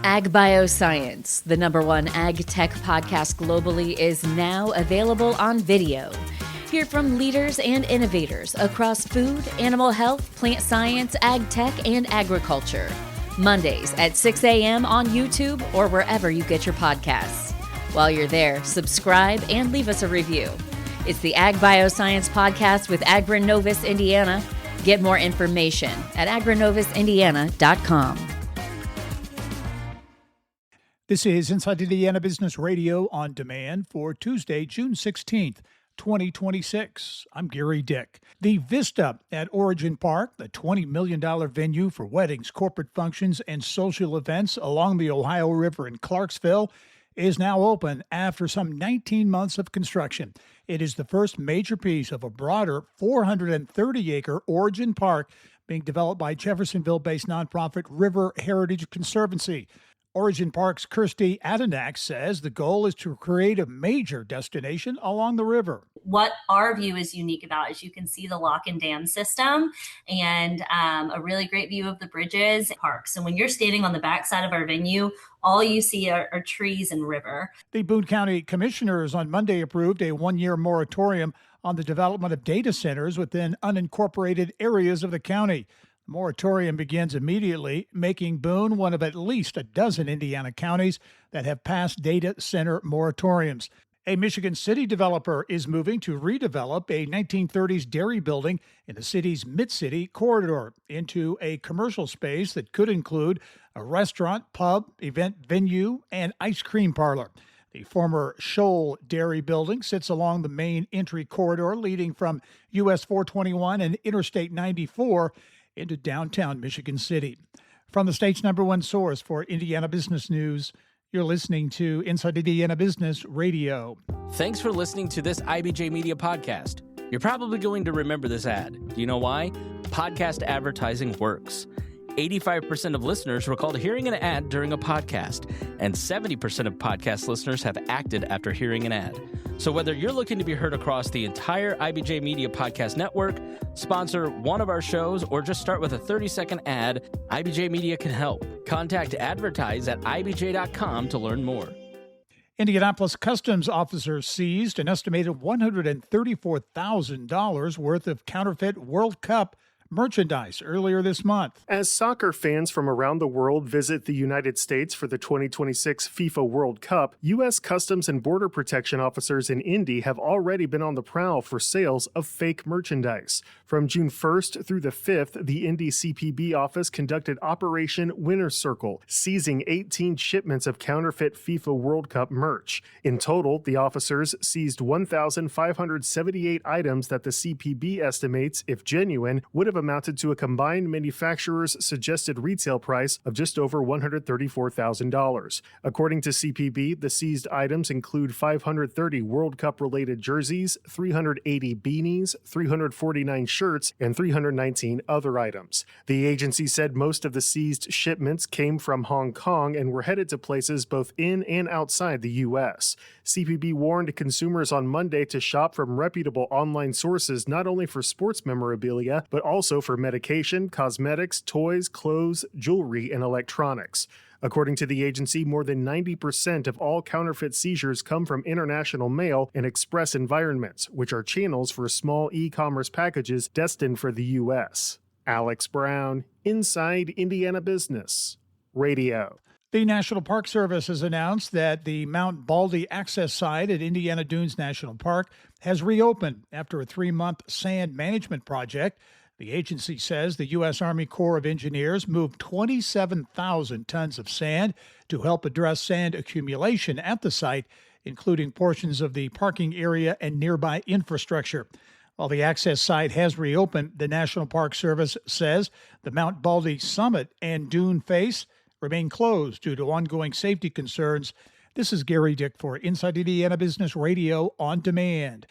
Ag Bioscience, the #1 ag tech podcast globally, is now available on video. Hear from leaders and innovators across food, animal health, plant science, ag tech, and agriculture. Mondays at 6 a.m. on YouTube or wherever you get your podcasts. While you're there, subscribe and leave us a review. It's the Ag Bioscience Podcast with Agronovis Indiana. Get more information at agronovisindiana.com. This is Inside Indiana Business Radio on demand for Tuesday, June 16th, 2026. I'm Gary Dick. The Vista at Origin Park, the $20 million venue for weddings, corporate functions, and social events along the Ohio River in Clarksville, is now open after some 19 months of construction. It is the first major piece of a broader 430-acre Origin Park being developed by Jeffersonville-based nonprofit River Heritage Conservancy. Origin Park's Kirsty Adenak says the goal is to create a major destination along the river. What our view is unique about is you can see the lock and dam system and a really great view of the bridges, parks. And when you're standing on the backside of our venue, all you see are trees and river. The Boone County Commissioners on Monday approved a one-year moratorium on the development of data centers within unincorporated areas of the county. The moratorium begins immediately, making Boone one of at least a dozen Indiana counties that have passed data center moratoriums. A Michigan City developer is moving to redevelop a 1930s dairy building in the city's Mid-City corridor into a commercial space that could include a restaurant, pub, event venue, and ice cream parlor. The former Shoal Dairy building sits along the main entry corridor leading from US 421 and Interstate 94 into downtown Michigan City. From the state's #1 source for Indiana business news, you're listening to Inside Indiana Business Radio. Thanks for listening to this IBJ Media podcast. You're probably going to remember this ad. Do you know why? Podcast advertising works. 85% of listeners recalled hearing an ad during a podcast, and 70% of podcast listeners have acted after hearing an ad. So whether you're looking to be heard across the entire IBJ Media Podcast Network, sponsor one of our shows, or just start with a 30-second ad, IBJ Media can help. Contact advertise@ibj.com to learn more. Indianapolis customs officers seized an estimated $134,000 worth of counterfeit World Cup merchandise earlier this month. As soccer fans from around the world visit the United States for the 2026 FIFA World Cup, U.S. Customs and Border Protection officers in Indy have already been on the prowl for sales of fake merchandise. From June 1st through the 5th, the Indy CPB office conducted Operation Winner Circle, seizing 18 shipments of counterfeit FIFA World Cup merch. In total, the officers seized 1,578 items that the CPB estimates, if genuine, would have amounted to a combined manufacturer's suggested retail price of just over $134,000. According to CPB, the seized items include 530 World Cup-related jerseys, 380 beanies, 349 shirts, and 319 other items. The agency said most of the seized shipments came from Hong Kong and were headed to places both in and outside the U.S. CPB warned consumers on Monday to shop from reputable online sources not only for sports memorabilia, but also for medication, cosmetics, toys, clothes, jewelry, and electronics. According to the agency, more than 90% of all counterfeit seizures come from international mail and express environments, which are channels for small e-commerce packages destined for the U.S. Alex Brown, Inside Indiana Business Radio. The National Park Service has announced that the Mount Baldy access site at Indiana Dunes National Park has reopened after a 3-month sand management project. The agency says the U.S. Army Corps of Engineers moved 27,000 tons of sand to help address sand accumulation at the site, including portions of the parking area and nearby infrastructure. While the access site has reopened, the National Park Service says the Mount Baldy Summit and Dune Face remain closed due to ongoing safety concerns. This is Gary Dick for Inside Indiana Business Radio on Demand.